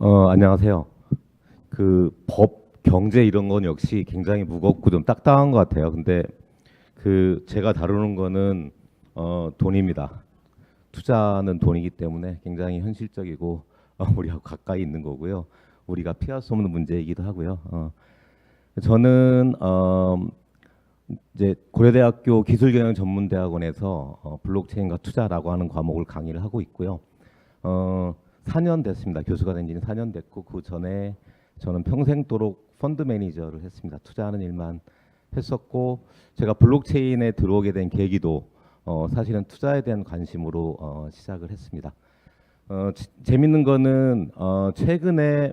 안녕하세요. 그 법, 경제 이런 건 역시 굉장히 무겁고 좀 딱딱한 것 같아요. 근데 그 제가 다루는 거는 돈입니다. 투자는 돈이기 때문에 굉장히 현실적이고 우리하고 가까이 있는 거고요. 우리가 피할 수 없는 문제이기도 하고요. 저는 이제 고려대학교 기술경영전문대학원에서 블록체인과 투자라고 하는 과목을 강의를 하고 있고요. 4년 됐습니다. 교수가 된 지는 4년 됐고 그 전에 저는 평생도록 펀드 매니저를 했습니다. 투자하는 일만 했었고 제가 블록체인에 들어오게 된 계기도 사실은 투자에 대한 관심으로 시작을 했습니다. 재밌는 거는 최근에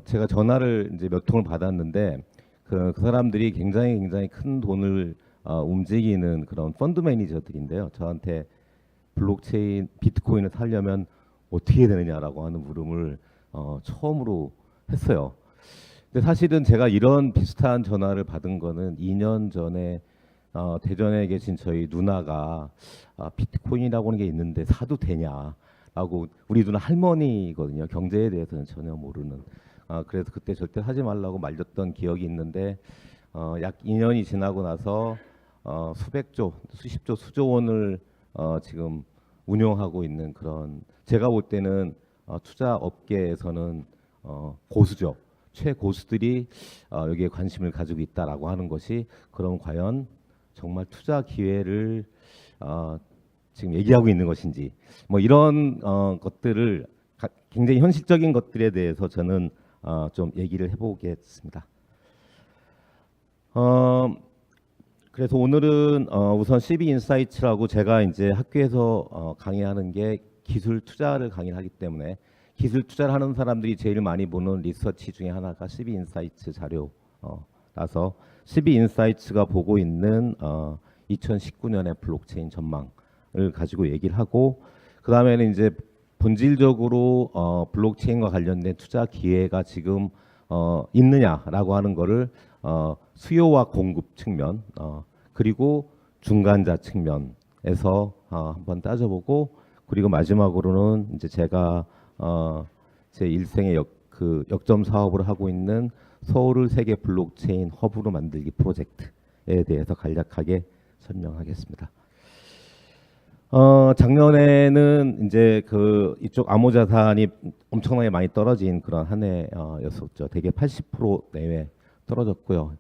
제가 전화를 이제 몇 통을 받았는데 그 사람들이 굉장히 큰 돈을 움직이는 그런 펀드 매니저들인데요. 저한테 블록체인 비트코인을 살려면 어떻게 해야 되느냐라고 하는 물음을 처음으로 했어요. 근데 사실은 제가 이런 비슷한 전화를 받은 거는 2년 전에 대전에 계신 저희 누나가 비트코인이라고 하는 게 있는데 사도 되냐라고, 우리 누나 할머니거든요. 경제에 대해서는 전혀 모르는. 그래서 그때 절대 하지 말라고 말렸던 기억이 있는데 약 2년이 지나고 나서 수백조, 수십조, 수조 원을 지금 운용하고 있는 그런, 제가 볼 때는 투자 업계에서는 고수죠. 최고수들이 여기에 관심을 가지고 있다라고 하는 것이, 그럼 과연 정말 투자 기회를 지금 얘기하고 있는 것인지, 뭐 이런 것들을 굉장히 현실적인 것들에 대해서 저는 좀 얘기를 해보겠습니다. 그래서 오늘은 우선 CB인사이트라고, 제가 이제 학교에서 강의하는 게 기술 투자를 강의를 하기 때문에 기술 투자를 하는 사람들이 제일 많이 보는 리서치 중에 하나가 CB인사이트 자료라서 CB인사이트가 보고 있는 2019년의 블록체인 전망을 가지고 얘기를 하고, 그 다음에는 이제 본질적으로 블록체인과 관련된 투자 기회가 지금 있느냐라고 하는 거를 수요와 공급 측면, 그리고 중간자 측면에서 한번 따져보고, 그리고 마지막으로는 이제 제가 제 일생의 역점 사업을 하고 있는 서울을 세계 블록체인 허브로 만들기 프로젝트에 대해서 간략하게 설명하겠습니다. 작년에는 이제 이쪽 암호자산이 엄청나게 많이 떨어진 그런 한 해였었죠. 대개 80% 내외 떨어졌고요.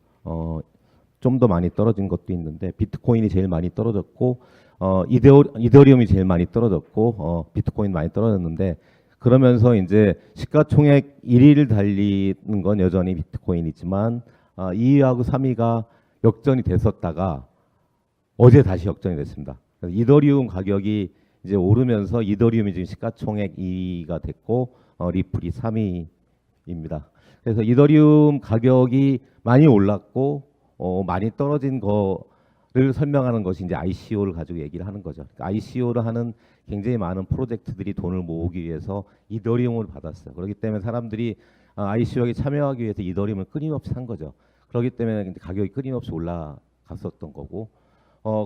좀 더 많이 떨어진 것도 있는데 비트코인이 제일 많이 떨어졌고 이더리움이 제일 많이 떨어졌고 비트코인 많이 떨어졌는데, 그러면서 이제 시가총액 1위를 달리는 건 여전히 비트코인이지만 2위하고 3위가 역전이 됐었다가 어제 다시 역전이 됐습니다. 이더리움 가격이 이제 오르면서 이더리움이 지금 시가총액 2위가 됐고 리플이 3위입니다. 그래서 이더리움 가격이 많이 올랐고 많이 떨어진 거를 설명하는 것이 이제 ICO를 가지고 얘기를 하는 거죠. 그러니까 ICO를 하는 굉장히 많은 프로젝트들이 돈을 모으기 위해서 이더리움을 받았어요. 그렇기 때문에 사람들이 ICO에 참여하기 위해서 이더리움을 끊임없이 산 거죠. 그렇기 때문에 가격이 끊임없이 올라갔었던 거고,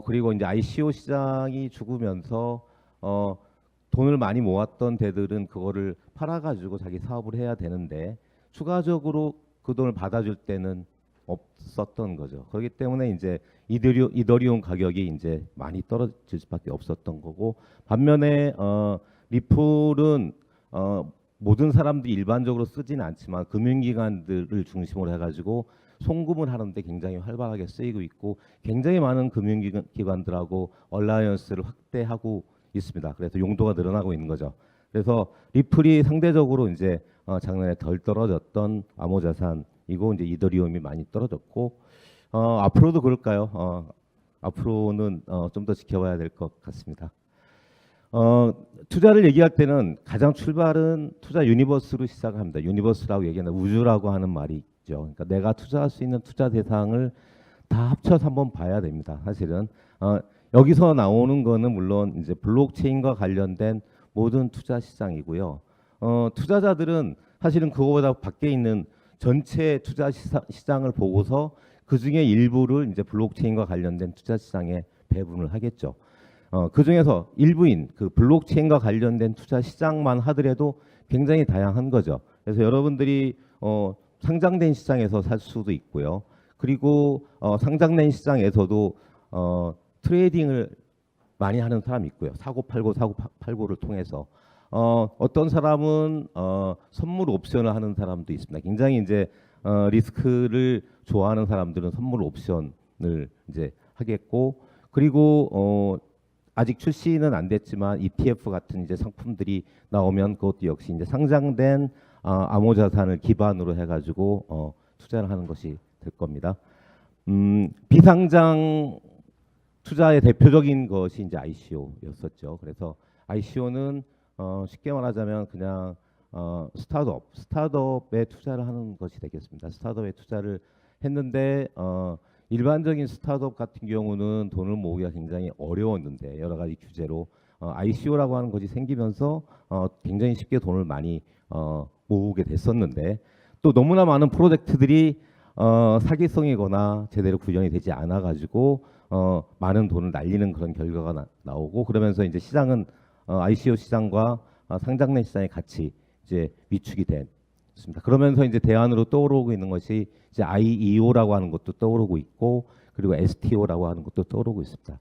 그리고 이제 ICO 시장이 죽으면서 돈을 많이 모았던 데들은 그거를 팔아가지고 자기 사업을 해야 되는데 추가적으로 그 돈을 받아줄 때는 없었던 거죠. 그렇기 때문에 이제 이더리움 가격이 이제 많이 떨어질 수밖에 없었던 거고, 반면에 리플은 모든 사람들이 일반적으로 쓰지는 않지만 금융기관들을 중심으로 해가지고 송금을 하는데 굉장히 활발하게 쓰이고 있고, 굉장히 많은 금융기관들하고 얼라이언스를 확대하고 있습니다. 그래서 용도가 늘어나고 있는 거죠. 그래서 리플이 상대적으로 이제 작년에 덜 떨어졌던 암호자산이고, 이제 이더리움이 많이 떨어졌고, 앞으로도 그럴까요? 앞으로는 좀 더 지켜봐야 될 것 같습니다. 투자를 얘기할 때는 가장 출발은 투자 유니버스로 시작을 합니다. 유니버스라고 얘기하는 우주라고 하는 말이 있죠. 그러니까 내가 투자할 수 있는 투자 대상을 다 합쳐서 한번 봐야 됩니다. 사실은 여기서 나오는 거는 물론 이제 블록체인과 관련된 모든 투자 시장이고요. 투자자들은 사실은 그거보다 밖에 있는 전체 투자 시장을 보고서 그 중에 일부를 이제 블록체인과 관련된 투자 시장에 배분을 하겠죠. 그 중에서 일부인 그 블록체인과 관련된 투자 시장만 하더라도 굉장히 다양한 거죠. 그래서 여러분들이 상장된 시장에서 살 수도 있고요. 그리고 상장된 시장에서도 트레이딩을 많이 하는 사람이 있고요. 사고 팔고를 통해서 어떤 사람은 선물 옵션을 하는 사람도 있습니다. 굉장히 이제 리스크를 좋아하는 사람들은 선물 옵션을 이제 하겠고, 그리고 아직 출시는 안 됐지만 ETF 같은 이제 상품들이 나오면 그것도 역시 이제 상장된 암호자산을 기반으로 해가지고 투자를 하는 것이 될 겁니다. 비상장 투자의 대표적인 것이 이제 ICO였었죠. 그래서 ICO는 쉽게 말하자면 그냥 스타트업에 투자를 하는 것이 되겠습니다. 스타트업에 투자를 했는데 일반적인 스타트업 같은 경우는 돈을 모으기가 굉장히 어려웠는데 여러 가지 규제로 ICO라고 하는 것이 생기면서 굉장히 쉽게 돈을 많이 모으게 됐었는데, 또 너무나 많은 프로젝트들이 사기성이거나 제대로 구현이 되지 않아 가지고 많은 돈을 날리는 그런 결과가 나오고, 그러면서 이제 시장은 ICO 시장과 상장된 시장이 같이 이제 위축이 됐습니다. 그러면서 이제 대안으로 떠오르고 있는 것이 이제 IEO라고 하는 것도 떠오르고 있고, 그리고 STO라고 하는 것도 떠오르고 있습니다.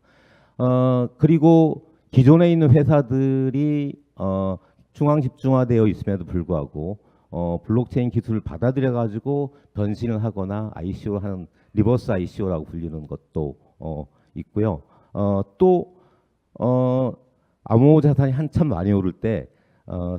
그리고 기존에 있는 회사들이 중앙 집중화되어 있음에도 불구하고 블록체인 기술을 받아들여 가지고 변신을 하거나 ICO를 하는 리버스 ICO라고 불리는 것도 있고요. 또 암호자산이 한참 많이 오를 때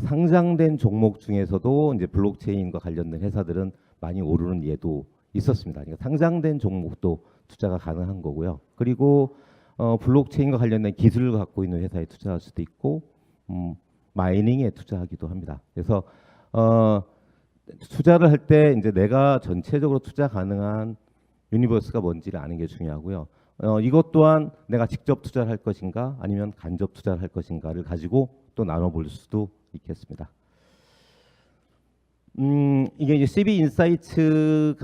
상장된 종목 중에서도 이제 블록체인과 관련된 회사들은 많이 오르는 예도 있었습니다. 그러니까 상장된 종목도 투자가 가능한 거고요. 그리고 블록체인과 관련된 기술을 갖고 있는 회사에 투자할 수도 있고, 마이닝에 투자하기도 합니다. 그래서 투자를 할 때 이제 내가 전체적으로 투자 가능한 유니버스가 뭔지를 아는 게 중요하고요. 이것 또한 내가 직접 투자를 할 것인가 아니면 간접 투자를 할 것인가를 가지고 또 나눠볼 수도 있겠습니다. 이게 이제 CB인사이츠가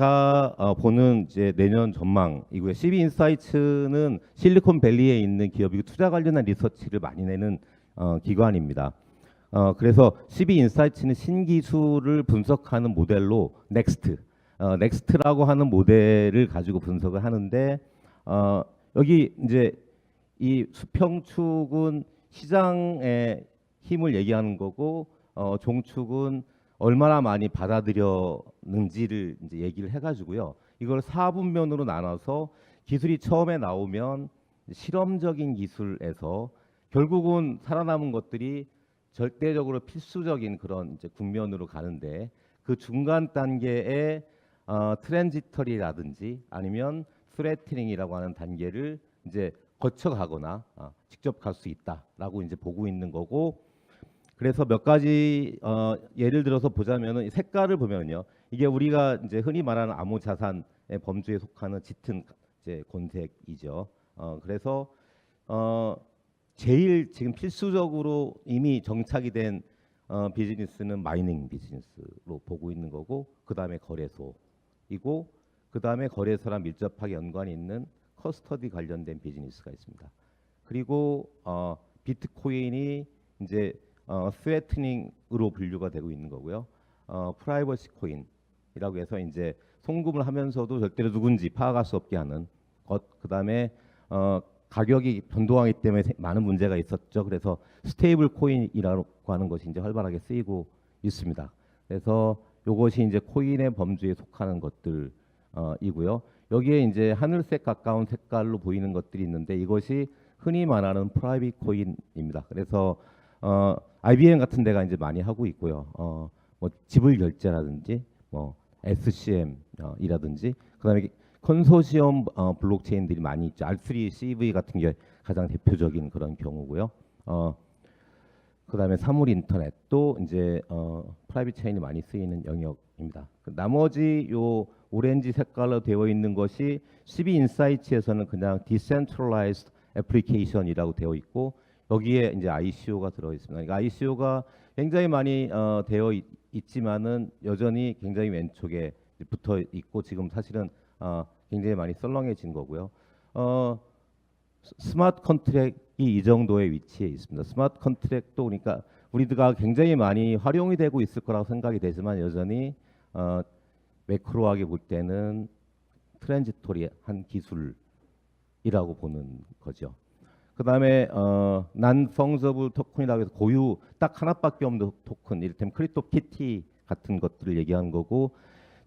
보는 이제 내년 전망이고요. CB인사이츠는 실리콘밸리에 있는 기업이고 투자 관련한 리서치를 많이 내는 기관입니다. 그래서 CB인사이츠는 신기술을 분석하는 모델로 넥스트라고 하는 모델을 가지고 분석을 하는데, 여기 이제 이 수평축은 시장의 힘을 얘기하는 거고, 종축은 얼마나 많이 받아들였는지를 이제 얘기를 해가지고요. 이걸 4분면으로 나눠서 기술이 처음에 나오면 실험적인 기술에서 결국은 살아남은 것들이 절대적으로 필수적인 그런 이제 국면으로 가는데, 그 중간 단계에 트랜지터리라든지 아니면 스레트닝이라고 하는 단계를 이제 거쳐가거나 직접 갈 수 있다라고 이제 보고 있는 거고, 그래서 몇 가지 예를 들어서 보자면은 색깔을 보면요, 이게 우리가 이제 흔히 말하는 암호 자산의 범주에 속하는 짙은 이제 곤색이죠. 그래서 제일 지금 필수적으로 이미 정착이 된 비즈니스는 마이닝 비즈니스로 보고 있는 거고, 그 다음에 거래소이고, 그 다음에 거래소랑 밀접하게 연관이 있는 커스터디 관련된 비즈니스가 있습니다. 그리고 비트코인이 이제 스웨트닝으로 분류가 되고 있는 거고요. 프라이버시 코인이라고 해서 이제 송금을 하면서도 절대로 누군지 파악할 수 없게 하는 것. 그 다음에 가격이 변동하기 때문에 많은 문제가 있었죠. 그래서 스테이블 코인이라고 하는 것이 이제 활발하게 쓰이고 있습니다. 그래서 이것이 이제 코인의 범주에 속하는 것들이고요. 여기에 이제 하늘색 가까운 색깔로 보이는 것들이 있는데, 이것이 흔히 말하는 프라이빗 코인입니다. 그래서 IBM 같은 데가 이제 많이 하고 있고요. 뭐 지불 결제라든지 뭐 SCM이라든지 그다음에 컨소시엄 블록체인들이 많이 있죠. R3CV 같은 게 가장 대표적인 그런 경우고요. 그다음에 사물 인터넷도 이제 프라이빗 체인이 많이 쓰이는 영역입니다. 나머지 요 오렌지 색깔로 되어 있는 것이 CB인사이츠에서는 그냥 Decentralized Application이라고 되어 있고, 여기에 이제 ICO가 들어 있습니다. 그러니까 ICO가 굉장히 많이 되어 있지만은 여전히 굉장히 왼쪽에 붙어 있고, 지금 사실은 굉장히 많이 썰렁해진 거고요. 스마트 컨트랙이 이 정도의 위치에 있습니다. 스마트 컨트랙도 그러니까 우리가 굉장히 많이 활용이 되고 있을 거라고 생각이 되지만 여전히 매크로하게 볼 때는 트랜지토리한 기술이라고 보는 거죠. 그다음에 난 펑저블 토큰이라고 해서 고유 딱 하나밖에 없는 토큰, 이를테면 크립토키티 같은 것들을 얘기하는 거고,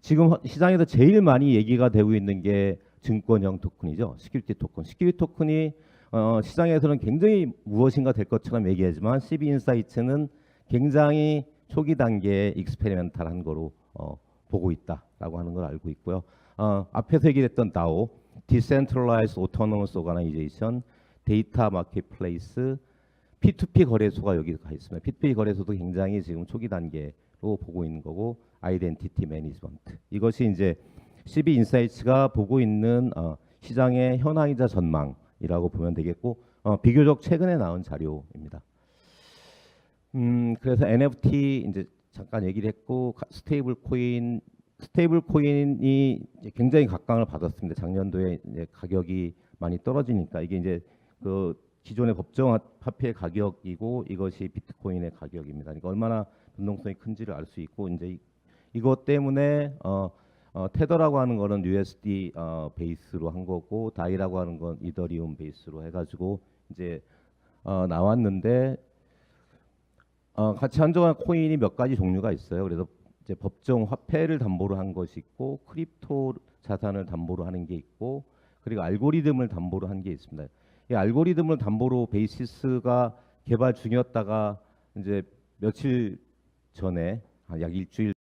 지금 시장에서 제일 많이 얘기가 되고 있는 게 증권형 토큰이죠. 시큐리티 토큰. 시큐리티 토큰이 시장에서는 굉장히 무엇인가 될 것처럼 얘기하지만 CB인사이트는 굉장히 초기 단계의 익스페리멘탈한 거로 보고 있다라고 하는 걸 알고 있고요. 앞에서 얘기했던 DAO, Decentralized Autonomous Organization, 데이터 마켓플레이스, P2P 거래소가 여기 가 있습니다. P2P 거래소도 굉장히 지금 초기 단계로 보고 있는 거고, 아이덴티티 매니지먼트. 이것이 이제 CB인사이트가 보고 있는 시장의 현황이자 전망이라고 보면 되겠고, 비교적 최근에 나온 자료입니다. 그래서 NFT 이제 잠깐 얘기를 했고, 스테이블 코인이 굉장히 각광을 받았습니다. 작년도에 이제 가격이 많이 떨어지니까 이게 이제 그 기존의 법정 화폐의 가격이고 이것이 비트코인의 가격입니다. 그러니까 얼마나 변동성이 큰지를 알 수 있고, 이제 이것 때문에 테더라고 하는 거는 USD 베이스로 한 거고, 다이라고 하는 건 이더리움 베이스로 해가지고 이제 나왔는데, 가치 한정한 코인이 몇 가지 종류가 있어요. 그래서 이제 법정 화폐를 담보로 한 것이 있고, 크립토 자산을 담보로 하는 게 있고, 그리고 알고리즘을 담보로 한 게 있습니다. 이 알고리즘을 담보로 베이시스가 개발 중이었다가 이제 며칠 전에 약 일주일